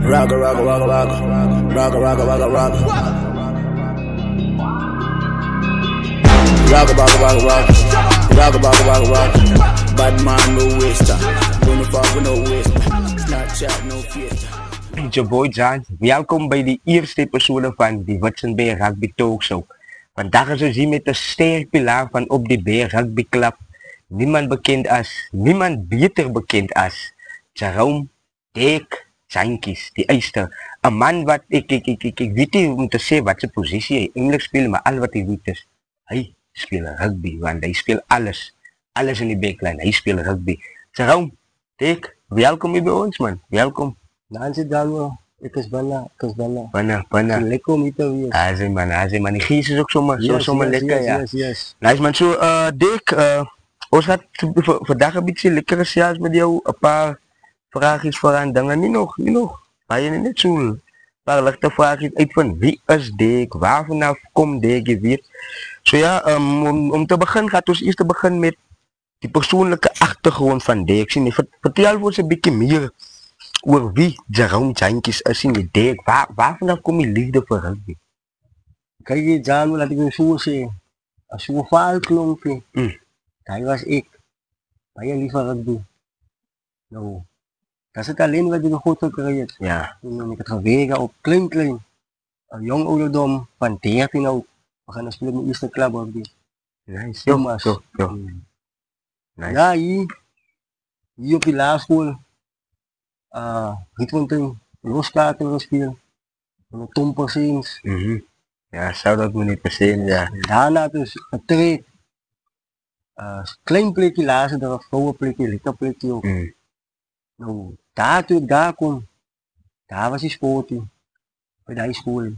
Rocka, rocka, rocka, rocka. Rocka, rocka, rocka, rocka. Rocka, rocka, rocka, rocka. Rocka, rocka, rocka, rocka. Bad man, no waster. Gonna fuck with no waster. Snapchat, no fiesta. It's your boy John. Welkom bij de eerste episode van die Watson Bay Rugby Talk Show. Vandaag is we zien met de sterpilaar van op die Bay Rugby Club. Niemand beter bekend als Jerome Dick Jantjies, die eister. Een man wat ik weet niet om te zeggen wat zijn positie hij eigenlijk speelt, maar al wat hij weet is, hij speelt rugby, want hij speelt alles in die backline, hij speelt rugby. Jerome Dick, welkom hier bij ons man, welkom. Nancy Dalwa, ik is Bana. Bana. Lekker om hier te weer. Hij man, die gies is ook zomaar lekker, Yes. Nice man, zo Dick, ons gaat vandaag een beetje lekkere zelfs met jou, een paar vraagjes vooraan, dan niet nog, maar je net zo, een paar lichte vraagjes uit van wie is Dick, waar vanaf komt Dick, je weet. Zo ja, om te beginnen gaat ons eerst beginnen met die persoonlijke achtergrond van Dick. Vertel ons een beetje meer over wie Jerome Jantjies is in je Dick, waar vanaf komt je liefde voor rugby? Kijk je, Jan, laat ik me zo zeggen. Als je vader klonk, hij was ik. Maar je liever rugby. Nou, dat is het alleen wat je goed gecreëerd. Ja. Toen ik het gewegen op klein. Een jong ouderdom van 13 oud. We gaan spelen met eerste club rugby. Nice. Thomas. Jo. Nice. Ja, hier op die laarschool. Rietfontein, Loskaarten gespeeld. Tom Persins. Ja, zou dat me niet passeren, ja. Daarna dus getraind. Klein plekje laatste, daar een vrouwenplekje, lekker plekje ook. Nou, toen ik daar kom, daar was die sportie. Bij die school.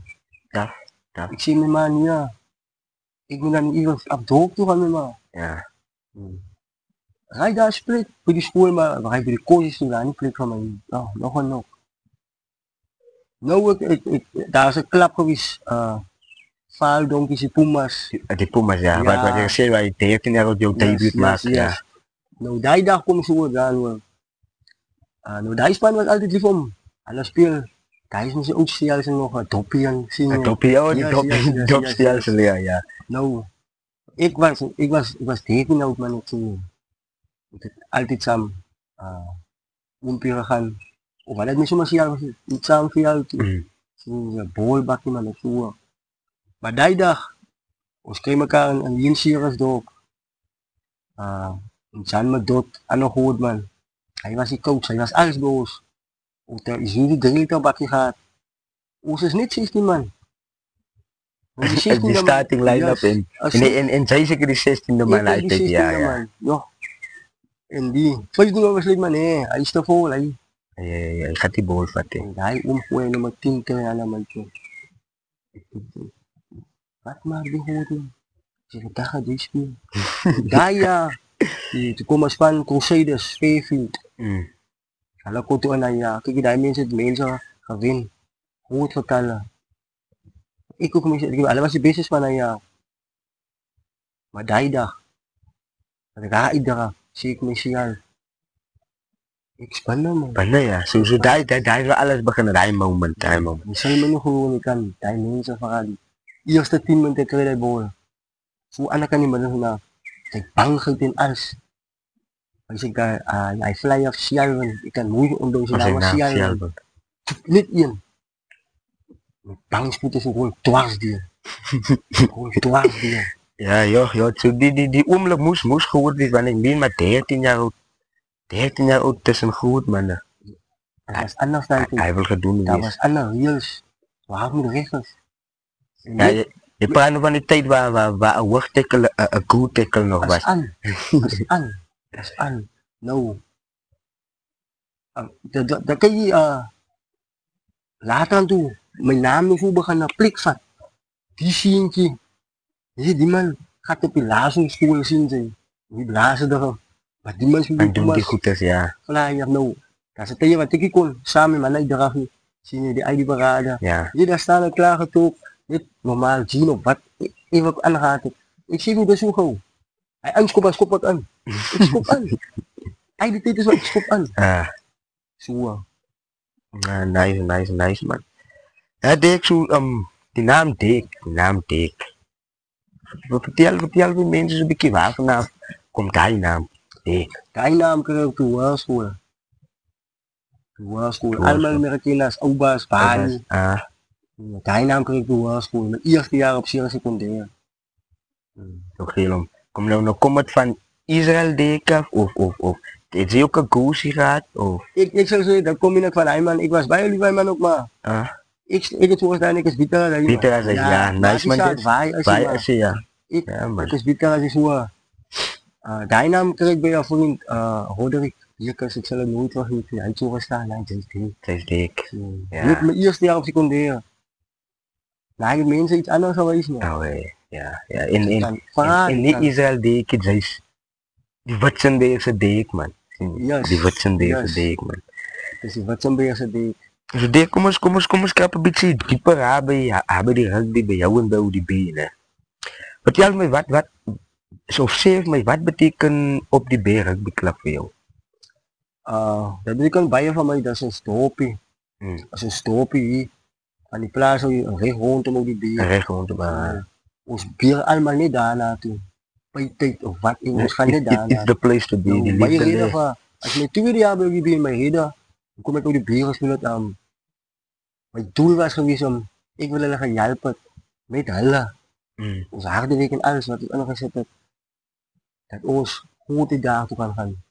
Ja. Ik zie mijn man, ja. Ik ben dan even op de hoogte van mijn man. Ja. Ga je daar split bij die school, maar ga je bij de coaches toe, daar niet plek van mij. Nou, nog en nog. Nou, daar is een klap geweest. Vaaldonkies, die Pumas. Die Pumas, ja. Wat je zei, waar je 13 jaar op jouw debuut maakt. Ja. Nou, die dag kom ik zo aan. Nou, die span was altijd lief om. Alle speel. Die is misschien ook steeds nog een toppie aan zien. Een toppie, die topsteels, ja. Nou, ik was 13 oud man, ik zie. Ik heb altijd samen ompieren gaan. Of wat het niet zomaar zie, niet samen via een bolbakje man, ik zo. Maar die dag, ons kregen elkaar een Jensieres dorp. Een Jan met dood en nog goed man. Hij was die coach, hij was alles bij ons. Er is nu die 3 bakje gehad. Ons is niet 16 man. Die starting line-up en zij zeker die 16e man uit, ja. En die 15 was man, nee, hij is te vol, hij gaat die bol vatten. Hij omgooien nummer 10 keer aan hem. Wat maar die hoorde. Zeg, daar gaat die spelen. Daar ja. Toen komen span Crusaders, Fairfield. Alle koto aan ja. Kijk, die mensen gaan winnen. Goed vertellen. Ik ook mensen, alle was die business van ja. Maar die dag. Dat ga ik daar. Zie ik me ik spannend man. Spannend ja. Zo daar is alles beginnen. Die moment. Je zal me nog gewoon kan. Die mensen verraden. Eerste 10 minuten krijg je bol. Zo anak kan niet meer doen. Ik bang in alles. Als ik hij fly af Sjalven. Ik kan moeite om deze naam Sjalven. Niet in. Bang spoed is gewoon dwars die. Ja, joh. Zo die oomlijk moest goed is, want ik ben maar 13 jaar oud. 13 jaar oud tussen goed man. Dat was anders dan toen. Hij wil gedoen. Dat was anders. Reels. Waar moet de rechters? Ja, je praat nog van die tijd waar een hoogtackle, een good tackle nog was. Dat is aan. Nou. Dan kan je later aan toe. Mijn naam is hoe begaan naar plik van. Die zientje. Die man gaat op je laatste school zien zijn. Die blazen erop. Maar die man en doen die goed is, ja. Vlaag, nou. Dat is het tegen wat ik kon. Samen met mij eraf. Zie je die ID parade. Ja. Hier daar staan en klaargetoog. Dit normaal zien of wat. Even op aangaat. Ik zie hoe dat zo gauw. Hij schop wat aan. Ik schop aan. Hij de tijd is wat ik schop aan. Zo. Nice man. Ja, Dick, zo, die naam Dick. Vertel die mensen een beetje waar vanaf komt die naam Dick. Die naam kreeg ik op de hogeschool. Allemaal Amerikaans, Obas, Bani. Die naam kreeg ik op de hogeschool. Mijn eerste jaar op zeer secundair. Oké, kom nou kom het van Israël Dick of het is ook een goosje gehad of? Ik zou zeggen, dat kom je net van hij man. Ik was bij jullie man ook maar. Ik het voorstaan, ik is bitter. Bitter als ja, nice man. Wij als ja. Ik is bitter als ik zo. Die naam kreeg ik bij jouw vriend Roderick. Hier kan ik zelf nooit vergeten. Hij zou verstaan, hij is dik. Ja. Mijn eerste jaar op secundair. Nou, ik mensen iets anders geweest. Ja. In Israël dik, het is die Watsenbeerse dik man. Die Watsenbeerse dik man. Dus die Watsenbeerse dik. Dus Dick, kom eens krap een beetje dieper hebben die rugby bij jou en bij die benen. Vertel mij wat, zo zeg mij, wat betekent op die B-rugbyclub voor jou? Dat betekent bij je van mij, dat is een stropie. Dat is een stropie aan die plaats zo je recht rondom op die B. Recht rondom, ons bier allemaal niet daarna toe. Bij tijd of wat, ons gaan niet daarna. It's the place to be, die liefde van, als je tweede jaar bij die B in mijn reden, dan kom ik op die B gespeeld aan. Mijn doel was geweest om, ik wil hen gaan helpen met hulle. Onze harde week en alles wat ik nog gezet heb. Dat ons goed die daar toe kan gaan.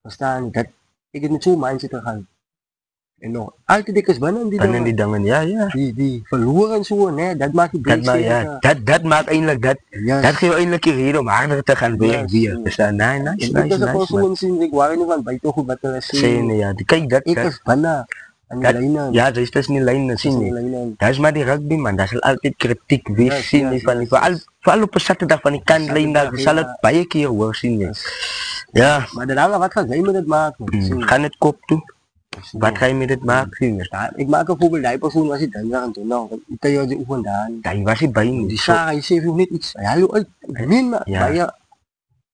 Verstaan je? Dat ik het met zo'n mindset kan gaan. En nog altijd dikke binnen die dingen. Ja. Die verloren zo, nee, dat maakt je beter. Dat maakt eindelijk, dat geeft je eindelijk je reden om harder te gaan werken. Dus nice. Dat is gewoon zo'n zin, ik waar niet van, bij toch goed wat te zien. Ja, kijk dat. Ik is binnen. Ja, dat is niet lijnen zien. Dat is maar die rugby man, dat zal altijd kritiek weer zien. Vooral op een zaterdag van die kantlijn, dat zal het bij je keer hoor zien. Ja. Maar daarna, wat ga jij met het maken? Ga het kop toe. Wat ga je met het maken? Ik maak een voorbeeld, die persoon was het dan weer aan doen. Nou, ik kan je die oefenen daar. Daar was het bij je. Die Sarah, je zegt nog niet iets. Ja, joh, ik min maar. Ja.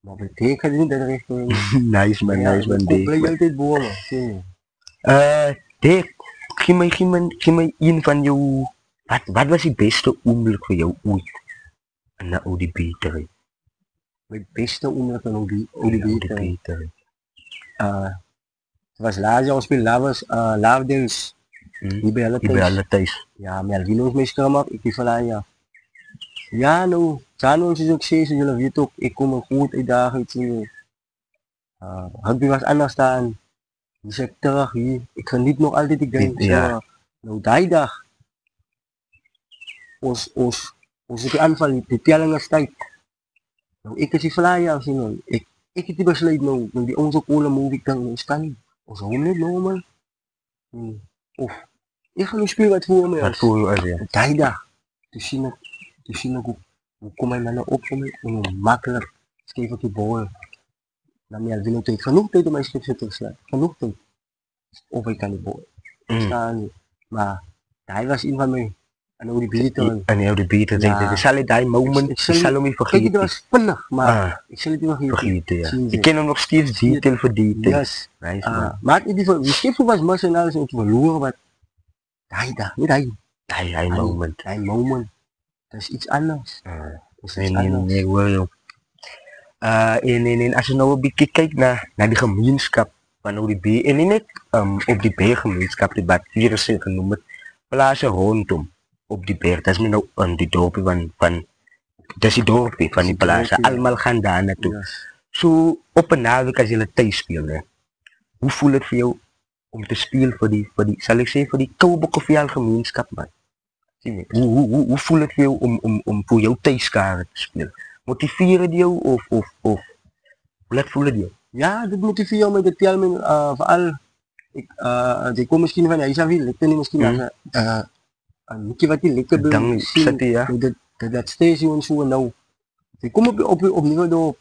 Maar betekent het niet dat richting. Nice man, Ik blijf altijd bomen. Dick, geef mij een van jou. Wat was het beste oomlik voor jou ooit? Na ODB terug. Mijn beste oomlik van ODB terug. Het was laatst jaar spelen, Laafdens. Die bij alle thuis. Ja, Melvin is mee schermap, ik van aan ja. Ja, nou, Tano is ook steeds, jullie weten ook, ik kom er goed uit dagen iets in. Rugby was anders staan. Die zeg terug hier, ik geniet nog altijd, ik denk zo. Nou, die dag. Ons die aanval, die tellingen stijgt. Nou, ik is die flyer zien, ik heb die besluit nou, die onze kolen move, ik denk, nou, kan niet. Of zo niet normaal. Of ik ga nu spelen wat voor me. Wat voor je ja. Die dag. Toen zien ik hoe kom je naar op voor me. En makkelijk schreef ik die bal. Dan heb je tijd genoeg tijd om mijn schrift te slaan. Genoeg tijd. Of ik kan die bal. Staan. Maar hij was een van mij. En hoe die beter. En hoe die beter. Dat zal het die moment. Ik zal hem niet vergeten. Kijk, dat was spannend. Maar ik zal het niet vergeten. Ik ken hem nog steeds detail voor detail. Yes. Maar die schip was massaal en verloren wat. Die moment. Die moment. Dat is iets anders. Nee hoor. En als je nou een beetje kijkt naar die gemeenschap van ODB en niet op die berggemeenschap, die bad virussen genoemd, plaatsen rondom op die berg. Dat is nou die dorpje van dat is die dorpje van die plaatsen. Allemaal gaan daar naartoe. Zo op een naweek als je thuis speelt. Hoe voelt het voor jou om te spelen voor die zal ik zeggen, voor die Kouwbokkeveel gemeenschap man? Hoe voelt het voor jou om voor jouw thuiskaren te spelen? Motiveren die jou of hoe voelen die jou? Ja, dat motiveert mij, dat tel me vooral. Ik kom misschien van Isavi, ik ben misschien niet wat die lekker doen. Dat station zo nou. Ik kom op niveau door.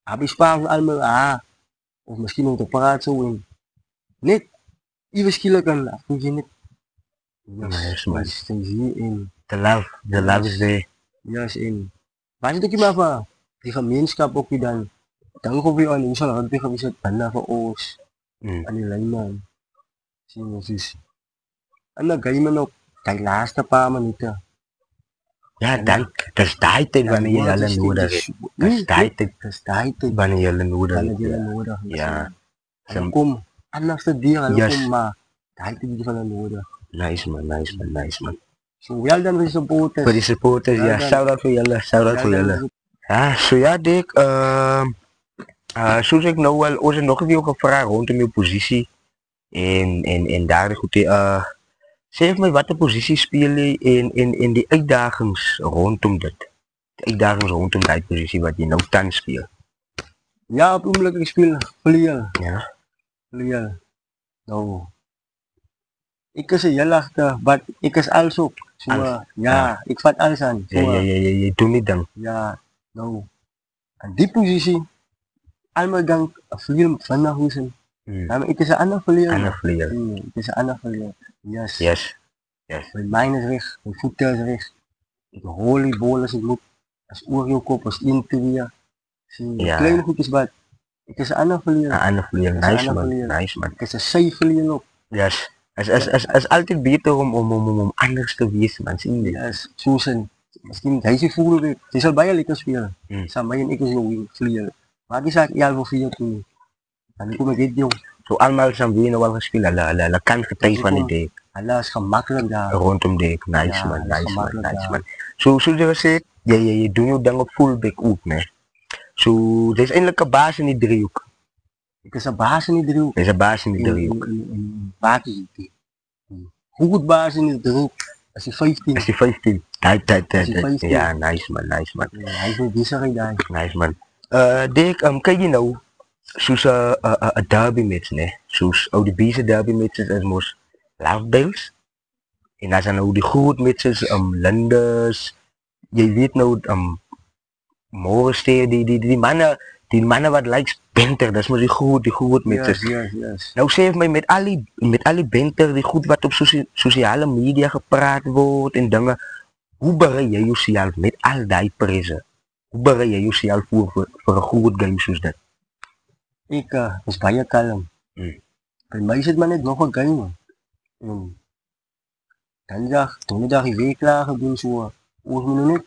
Heb je spaar allemaal of misschien om te praten zo en net even schillen kan voel je niet. De love is there. Yes, in. Wat is het maar van die gemeenschap ook dan hoef je aan hoe zal het geweest het banda voor ons. En die lijn man. Zien we dus. En dan game nog, die laatste paar minuten. Ja, dan, dat is die tijd wanneer je hulle nodig hebt. Dat is die tijd Dat is die tijd wanneer je hulle nodig wanneer je hebt. nodig hebt. Ja. En kom, anders te dier, en Yes. kom maar, die tijd die van nodig. Nice man, nice man, nice man. So, wel dan voor supporters. Voor die supporters, ja, shout-out voor jullie, shout-out voor jullie. Ja, so ja, Dick, zoals ik nou wel, ons nog even gevraagd rondom je positie. En daar goed, zeg mij wat de positie speel je in die uitdagings rondom dit. De uitdagings rondom die positie wat je nou thans speelt. Ja, op ogenblik ik speel vleuel. Ja. Vleuel. Nou, ik is heel achter, maar ik is alles op. So, Alles. ja, ik vat alles aan. So, Ja, je doet niet dan. ja, nou, aan die positie, allemaal dank vleuel van naar huizen. Ja, maar ik is een ander vleuel. Ander vleuel. Ik is een ander vleuel. Yes. Yes. Mijn mind is weg, mijn voeten is weg. Ik hol die bol als ik moet. Als oorjokop, als interieur. Ja. Kleine goedjes wat. Ik is een ander vleuel. Ander vleuel, Ik is een nice ander man, vleuel. nice man. Ik is een safe vleuel op. Yes. Het is altijd beter om anders te wezen, man. Zie je? Yes, Susan. Misschien hij is voelen weer. Het is al bij je lekker spelen. Mm. Samen en ik is jouw vleuel. Maar die zag ja voor 4 toen. En ik kom met dit jong. Zo allemaal zijn we wel gespeeld. Alle kan getuigen van die dek. Allah is gemakkelijk daar. Rondom dek. Nice Ja, man, dat is nice man, gemakkelijk, nice ja. man. Zoals je gezegd, je doet je dan op fullback ook, nee. Zo, er is eindelijk een baas in die driehoek. Ik is een baas in die driehoek. Er is een baas in die driehoek. Vaak is het. Goed baas in die driehoek. Als je 15. Is die 15? Tijd. Is die 15? Ja, nice man, nice man. Ja, hij is niet bezig daar. Nice man. Dick, kijk je nou, zoals een derby match, nee. Zoals oude beze derby matches is moest Love Bills. En dan zijn nou die groot matches, Linders. Je weet nou, Morgensteer, die mannen wat lijkt Benter, dat is maar die groot matches. Yes. Nou zeg mij met al die Benter, die goed wat op sociale media gepraat wordt en dingen. Hoe bereid jij jezelf met al die prijzen? Hoe bereid jij jezelf voor een goed game zoals dat? Ik was baie kalm. Bij mij zit maar net nog een game. Toen die dag die week klaar gedoen zo. Oors me net.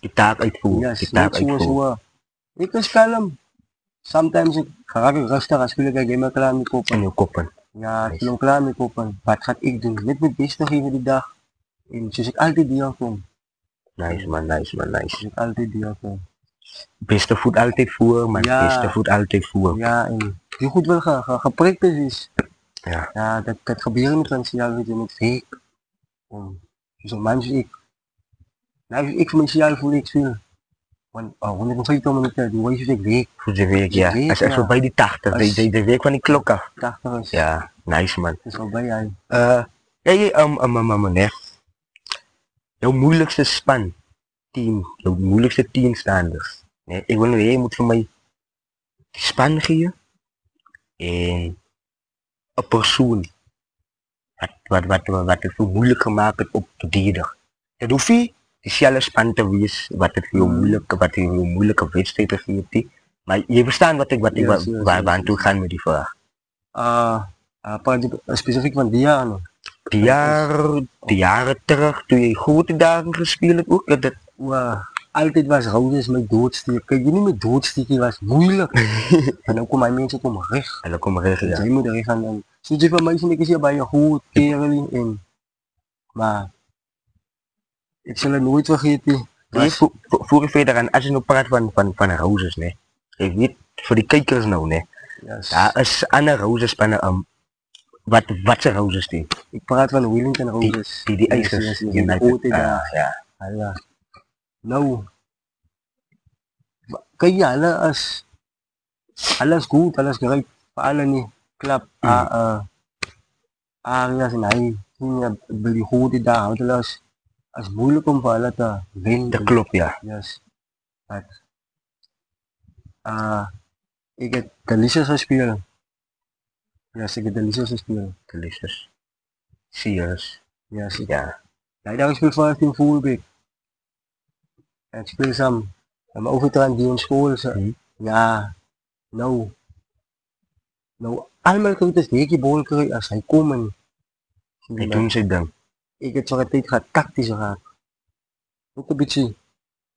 Die taak uitvoeren. Yes, Die taak net zo. uitvoeren. Ik is kalm. Sometimes ik ga rustig als speel ik een game klaar met In koppen. je koppen. Ja, ik ben klaar met koppen. Wat ga ik doen? Net mijn best geven die dag. En zoals ik altijd die kom. Nice man, nice man, nice. Zoals ik altijd die kom. Beste voet altijd voor, man. Ja. Beste voet altijd voor. Ja, en die goed wel geprikt is. Ja. Ja, dat gebeurt met mensen, weet je, met fake. Zo'n man zoals ik. Nou, ik voor mezelf voel ik speel. Want 150 minuten, die weet je ik week. Voor de week, ja. week, Hij is echt ja. voorbij die 80, de week van die klok af. 80 is. Ja, nice man. Dat is wel bij jij. Nee. Jouw moeilijkste span, team, jouw moeilijkste teamstanders. Nee, ik wil nu, jij moet voor mij die span geven en een persoon wat het zo moeilijk gemaakt heeft op te verdedigen. Het hoeft niet diezelfde span te wees wat het voor jou moeilijke wedstrijden geeft. Maar je verstaan waar toe gaan met die vraag. Specifiek van die jaren. Die jaren terug, toen je grote dagen gespeeld hebt, ook dat. Altijd was Roses met doodsteken. Kijk, je niet met doodsteken was moeilijk. En dan komen mensen recht. En dan komen recht, ja. Zij moeten recht gaan dan. Zoals je van mij vind ik is hier bij je goed, kerel in. Maar ik zal het nooit vergeten. Voor je verder aan, als je nou praat van Roses, nee. Ik weet, voor die kijkers nou, nee. Yes. Daar is andere Roses spannen, wat zijn Roses die? Ik praat van Wellington Roses. Die ijzers. Ja. Nou, kijk je, alles goed, alles gerecht. Voor alle niet. Klap, areas en hij. Bij die goede dagen, het is moeilijk om voor alle te winnen. Dat klopt, ja. Yes. Ik heb de Lises gespeeld. Yes, ik heb de Lises gespeeld. De Lises. Serious. Yes, Ja. Ja, daar speel ik 15 fullback. En ik speel samen. En mijn overtraan die in school. Ja, nou, allemaal goed is die bal krijgen als hij komen. Hij doen zijn ding. Ik heb zo'n tijd gehad, tactisch gehad. Ook een beetje.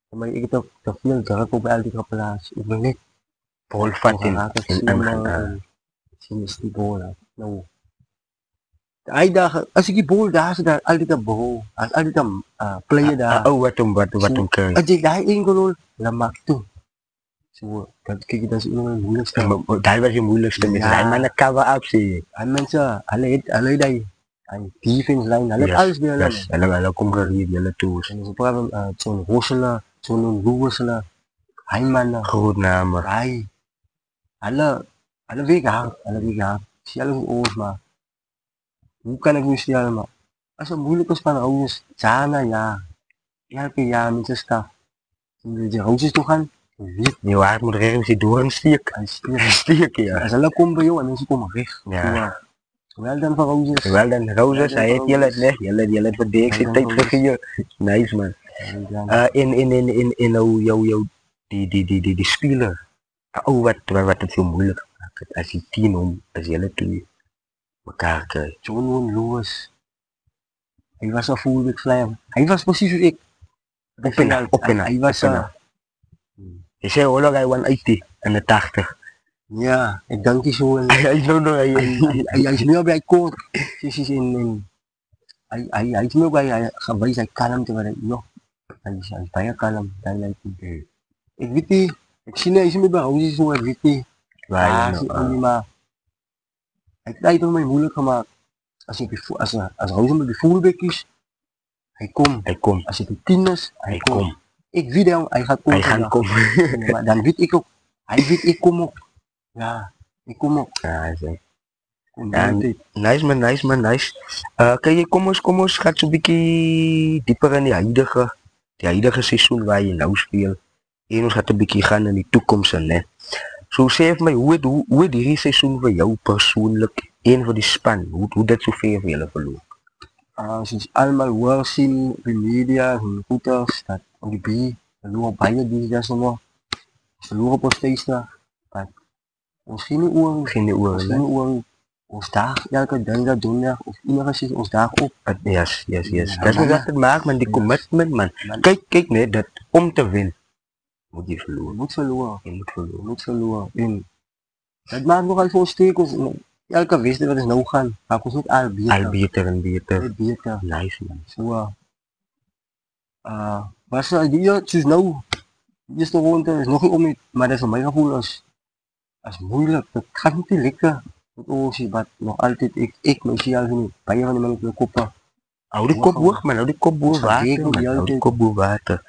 Maar ik heb te veel druk op elke plaats. Ik ben niet. Bol vat in. Misschien is die bol. Nou. De uitdaging, als ik die bol daar zit, daar altijd een bol. Als altijd een player daar. Oh, wat om krijg. Als je daar één goal, dan maak toe. Zo, dat kijk je, dat is nog een moeilijkste. Dat was je moeilijkste met hij maar een cover up zie je. En mensen, alle die. En defense line, alle alles weer. Yes, alle kom gerief, alle toes. En zo praten zo'n Hossela, zo'n Loersela, Heimann, Goed naam. Rai. Alle wegen hard. Zie alles in oors, maar hoe kan ik nu stellen, maar als het moeilijk is van Roosjes, Jana, ja. Elke jaar met zijn staf. Toen de Roosjes toe gaan, wie? Je waard moet ergens die door een stiek, ja. Als alle komen bij jou en mensen komen weg. Ja. Wel dan van Roosjes. Wel dan Roosjes, hij heeft jullie het leg, jullie voor dik zit tijd voor je. Nice man. In jouw die speler. Oh wat het veel moeilijk maakt. Als je 10 om, als jullie twee elkaar krijgt. John Lewis. Hij was een fullback flyer. Hij was precies zoals ik. Op en Hij was je zei hoor, hij 180 en de 80. ja, ik denk die zo. Hij is meer bij koor. Hij is meer bij geweest, hij kalm te worden. Ja, hij is bijna kalm. Ik weet niet, ik zie niet, hij is meer bij ons zo, ik weet niet. Maar ik heb het mij moeilijk gemaakt. Als Rozen met de fullback is, hij komt. Als het een 10 is, hij komt. Ik weet hem, hij gaat komen. Maar dan weet ik ook, hij weet ik kom ook. Ja, ik kom ook. Ja, nice man. Kijk, kom eens, gaat zo'n beetje dieper in die huidige seizoen waar je nou speelt. En ons gaat een beetje gaan in die toekomst, hè. Zo zeg mij, hoe het die seizoen voor jou persoonlijk, en voor die span, hoe dat zoveel voor jullie verloop? Sinds allemaal hoor zien op de media, hun routers, dat op die B, verloren bijna die dat nog, verloren op steeds daar. Ons geen uren, ons dag, elke dinsdag, donderdag, of iedere is ons dag op. Yes. Dat is wat het maakt, man, die commitment, man. Kijk nee, dat om te winnen, moet je verloren. Je moet verloren. En dat maakt nogal veel stekels. Elke wedstrijd wat is nou gaan, maar ons ook al beter. Nice man. Zo, was die dus nou, die eerste ronde is nog niet om, maar dat is voor mijn gevoel als moeilijk. Dat gaat niet te lekker. Maar nog altijd, ik mezelf niet. Bij van die mensen met koppen. Hou die kop hoog man, hou die kop boven water.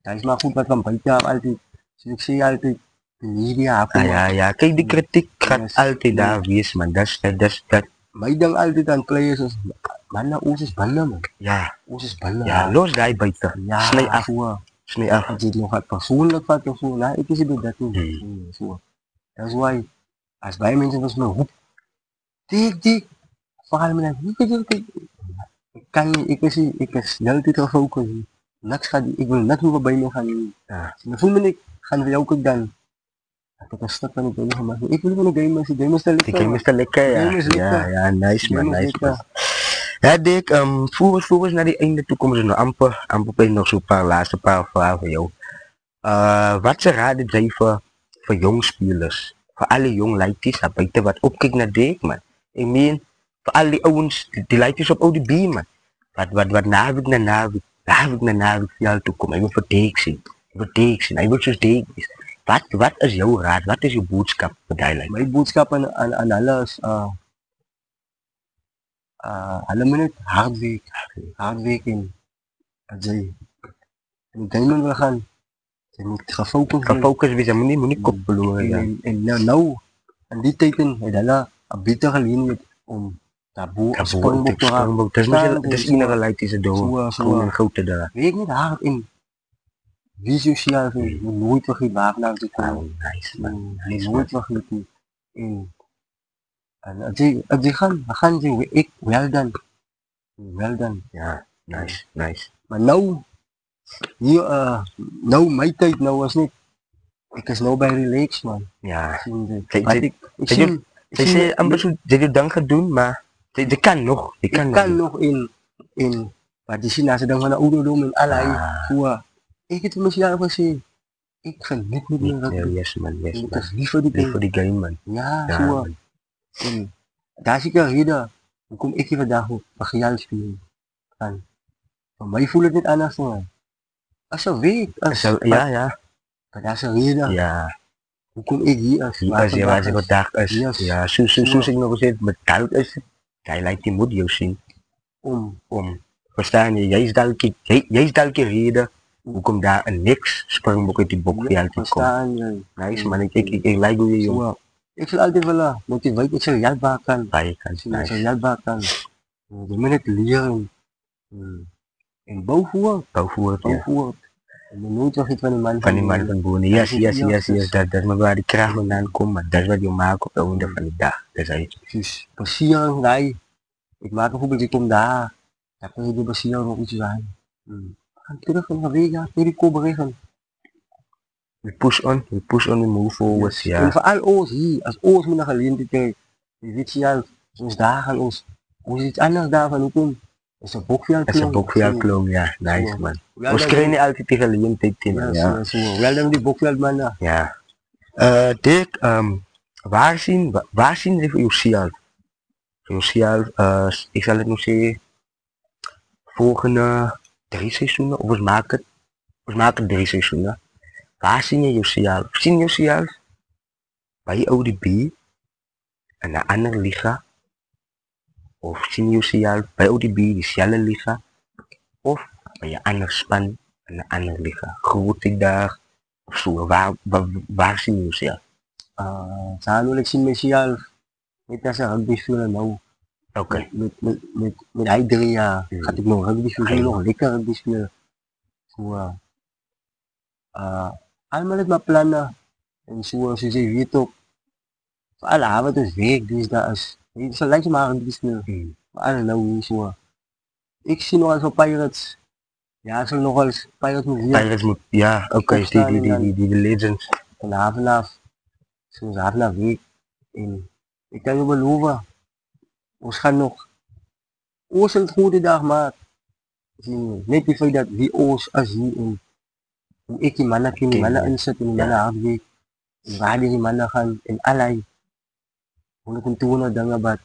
Dat is maar goed wat van buiten altijd. Dus ik zie altijd de media. Ja, kijk die kritiek gaat altijd daar wees man, dat. Maar ik denk altijd aan players als, man, ons is ballen man. Ja, ons is ballen. Ja, los die buiten. Ja, snij af. Als je het nog gaat persoonlijk vat of zo, nou, ik is het dat niet. Dat is why, als wij mensen was me roep, dik, vooral met een ik kan niet, ik is snel dit gefocust. Ik wil net hoe bij me gaan. Dan voel me niet, gaan we ook dan. Ik een stuk van de game gemaakt. Ik wil van de game is te lekker. Ja, nice man. Ja, Dick, voor naar die einde toe komen ze nog amper nog zo'n laatste paar vragen voor jou. Wat ze raden zijn voor jong spelers? Voor alle jong leidjes, buiten wat opkijk naar Dick, man. Ik meen, voor al die ouwens, die leidjes op ODB, man. Wat navik naar navik voor jou toe komen. Ik wil voor Dick zien. Hij wil zoals Dick is. Wat is jouw raad? Wat is jouw boodschap voor die leidjes? Mijn boodschap aan alles, alle minuut hard werken. Als je in de game wil gaan, je moet gefocust zijn, moet niet kop verloren. En nou, aan die teken, het is een betere linie om daarboven een springboek te gaan. Dat is iedere leid die ze doen, gewoon een grote daar. Werk niet hard in. Wie sociaal is, je moet nooit vergeten waar naar te komen. Nooit vergeten. En als die gaan ze, ik, wel dan. Ja, nice. Maar nou, nou mijn tijd nou was niet. Ik is nou bij relax man. Ja. Ik zie je dan gaan doen, maar Die kan nog. Die Ik kan nog in wat die sinasadang van de ouderdom in alay. Zo, ik het mezelf gezien. Ik geniet met mijn rugby. Yes man, yes Ik man. is lief voor die Lief game. voor die game man. Ja, Ja, zo. man. En daar zie ik een reden. Hoe kom ik hier vandaag op Magial spelen? En voor mij voelt het niet anders man. Als je weet, Ja. maar daar is een reden. Ja. Hoe kom ik hier als Als je waar je is? vandaag is. Yes. Ja, zoals ik nog gezegd, met koud is. Hij lijkt die moet jou zien. Om. Verstaan je? Jij is dalke reden. Hoe komt daar een niks springbok uit die bok die altijd komt. Verstaan je? Nice man, ik lijk hoe je jong. Zo, ik zal altijd willen motiveren, ik zal jou kan. Bij je kan. Ik zal Nice. jou kan. Je moet het leren. En bouwvoer. Bouwvoer, ja. En je nooit weg iets van die man Van die man van Boone. Yes. Dat is maar waar die kracht vandaan komt. Maar dat is wat je maakt op de einde van de dag. Dat is het. Precies. Passieren, nee. Ik maak een voorbeeld, ik kom daar. Dan kun je de passieren nog iets zijn. Gaan terug en weer, ja, weer die kop berichten. We push on, we move forward. En Ja. vooral ons hier, als ons met een geleentheid krijgt. Je weet zelf, ons dagen, ons is iets anders daarvan, hoe kom? Dat is een bokveld. Dat is een bokveldklom, ja. Nice man. Ons krijgen niet altijd die gelegenheid in. Ja. Wel dan die bokveld man daar. Ja. Dick, waar zien we voor jezelf? Voor jezelf, ik zal het nog zeggen, volgende 3 seizoenen, of we maken 3 seizoenen. Waar zie je jezelf? Zie je jezelf bij ODB en een andere liga? Of zie je jezelf bij ODB diezelfde liga? Of bij een ander span en een andere liga? Groot ik daar? Of zo, waar zie je jezelf? Saan wil ik zien mezelf. Niet als een rugby spelen nou. Oké. Met hij 3 jaar gaat ik nog rugby spelen, nog lekker rugby spelen. Zo, allemaal het maar plannen. En zoals je weet ook, voor alle avond is werk, dus dat is, het is een lijntje maar rugby spelen. Maar alle nou zo. Ik zie nog eens voor Pirates. Ja, ik zal nog wel eens Pirates moeten Pirates moet, ja, oké, die legends. Van de haven af. Zo'n haven af week. En ik kan je beloven, ons gaan nog oors een goede dag maken. Net die feit dat wie oors als hier in hoe ik die mannen ken, die mannen inzet in die mannen afweek. En waar die mannen gaan en allerlei. Hoe ik een tonen dingen wat.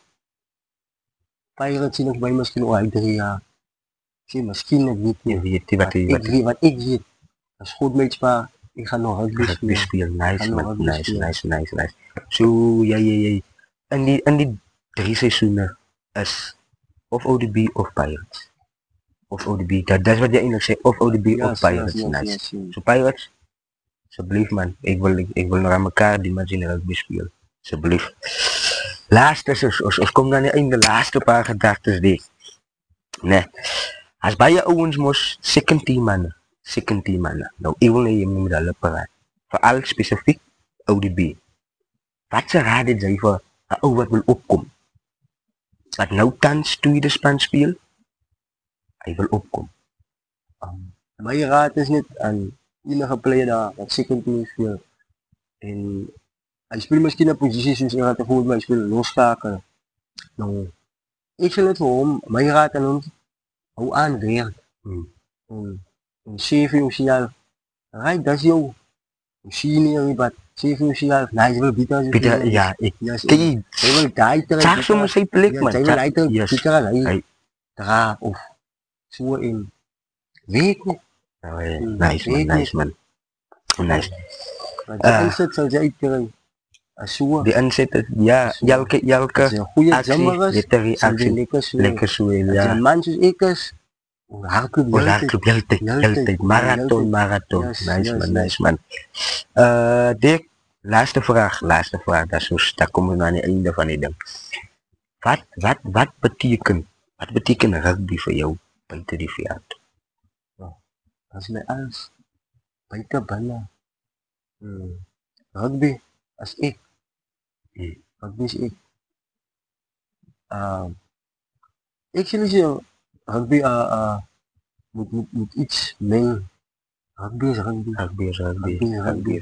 Pirates zien nog bij misschien al 3 jaar. Zie misschien nog niet. Je weet wat ik weet. Als goed met spaar. Ik ga nog rugby spelen. Nice man, nice. Zo, ja. En die 3 seizoenen is of ODB of Pirates. Of ODB, dat is wat je eigenlijk zegt, of ODB of Pirates. Nice. Zo Pirates, alsjeblieft man, ik wil nog aan elkaar die mensen in rugby spelen. Alsjeblieft. Laatste, ons komt dan in de laatste paar gedachten die. Nee, als bij je ouders moest, 17 mannen. Nou, ik wil je met alle paraat. Vooral specifiek ODB. Wat ze raden zijn voor wat wil opkomen. Wat nou thans tweede span speelt, hij wil opkomen. Mijn raad is niet aan enige player daar, wat second team speelt. En hij speelt misschien een positie zoals je gaat ervoor, maar hij speelt losschakelen. Nou, ik vind het voor hem, mijn raad aan hem, hou aan werk. En save jezelf. Right, dat is jou. Senior, wat. Save jezelf. Nee, je wil beter. Ja, ik. Je wil kijken. Zag zo maar zijn plek, man. Je wil kijken. Dra of zo in. Weet niet. Nice man. Nice. De inzet zal jij krijgen. De inzet, ja, elke actie, lekker zo, ja. Als je manches ik is, hardloop, heel marathon. Nice man. Dick, laatste vraag, daar komen we aan het einde van die ding. Wat betekent rugby voor jou buiten die veld? Dat is mijn alles. Buiten ballen. Rugby, als ik. Rugby is ik. Ik zie je rugby moet iets mengen. Rugby is rugby.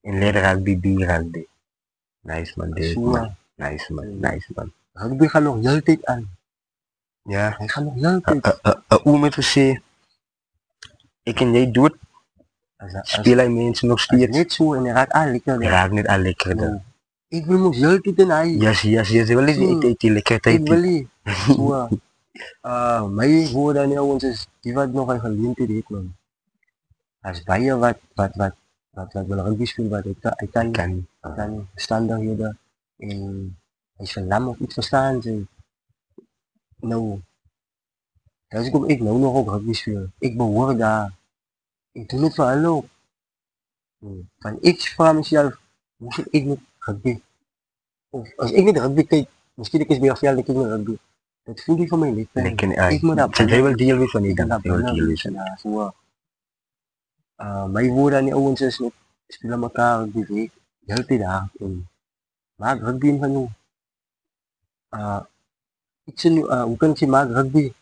En leren rugby, be rugby. Nice man. rugby gaan nog heeltyd aan. Ja. Hy gaan nog heeltyd. Oom het gesê, ek en jy dood, speel hy mense nog As steeds. net so en hy raak al lekker. Raak net al lekkerder. Ek wil mos heeltyd in hy. Yes, jy wil nie uit die lekker Ek tyd. wil nie. So, my woorde aan die ouens is, die wat nog 'n geleentheid het, man. As baie wat wil rugby speel, wat hy kan standaardhede en hy is verlam of iets verstaan sy. Nou, dis hoekom ek nou nog op rugby speel. Ek behoor daar. Ek doen dit vir hulle ook. Van ek vra myself, moes ek met rugby? Of as ek met rugby kyk, miskien ek is meer veel ek met rugby. Dit voel nie vir my lekker. Ek moet daar Jy wil deel wees van die dan. ja, so. My woorde aan die ouens is net, speel aan mekaar die week, heeltyd daar en maak rugby in van jou. Hoe kan ek sê, maak rugby?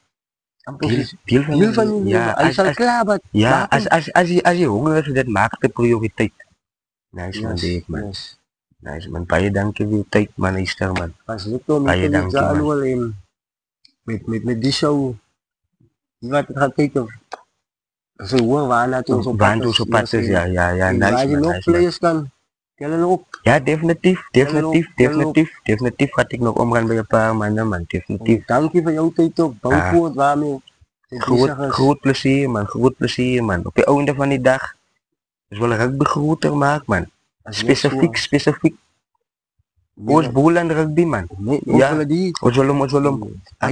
Deel Heel van jou leven. Hy sal klaar, wat ja, as jy honger is, dit maak die prioriteit. Nice man, Dave man. Nice man, baie dankie vir jou tyd man, Easter man. As ek toe Baie met dankie, die man. annual en met die show, die wat het gaan kyk of so hoor waarna toe ons op Band ons op pad is, ja, En nice as jy man, nog nice man. players kan, tel hulle op. Ja, definitief gaat ek nog omgaan by 'n paar manne man, definitief. En dankie vir jou tyd op, Boupoort waarmee jy besig is. Groot plezier man. Op die einde van die dag, is wel rugby groter maak man. As net Specifiek. so, Ons boel aan rugby man. Nee, Ja. hulle die Ons wil hom baie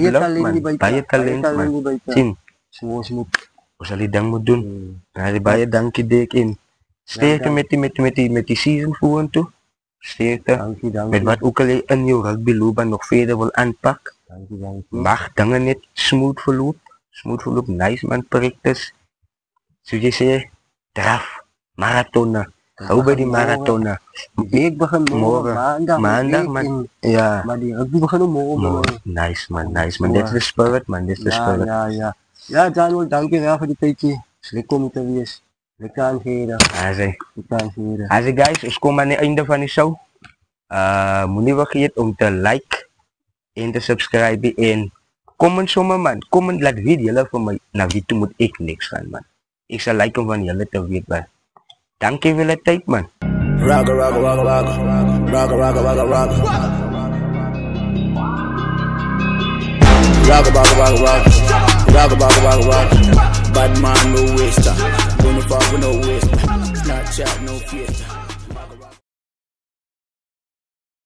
uplug, talent man. die buite. Baie talent man. die buite. Sien, So ons moet ons sal die ding moet doen. Baie dankie Dick en sterkte met die season vorentoe. Sterkte. dankie. Met wat ook al jy in jou rugby loopbaan nog verder wil aanpak. Dankie. Mag dinge net smooth verloop, nice man, practice. Soos jy sê, draf, maratone, hou by die maratone. Die week begin Môre. Maandag, die week man. Ja, Maar die rugby begin môre. nice man, that's the spirit man, that's the spirit. Ja. Ja, Daniel, dankie wel vir die tydjie. Is lekker om te wees. Lekker aangehede. As guys, ons kom aan die einde van die show. Moenie vergeet om te like en te subscribe en comment sommer man, comment laat weet julle vir my na wie toe moet ek niks gaan man. Ek sal like om van julle te weet man. Dankie vir julle tyd man. Rock. Bad man, no waster. Gonna fuck with no waster. Snapchat, no fiesta.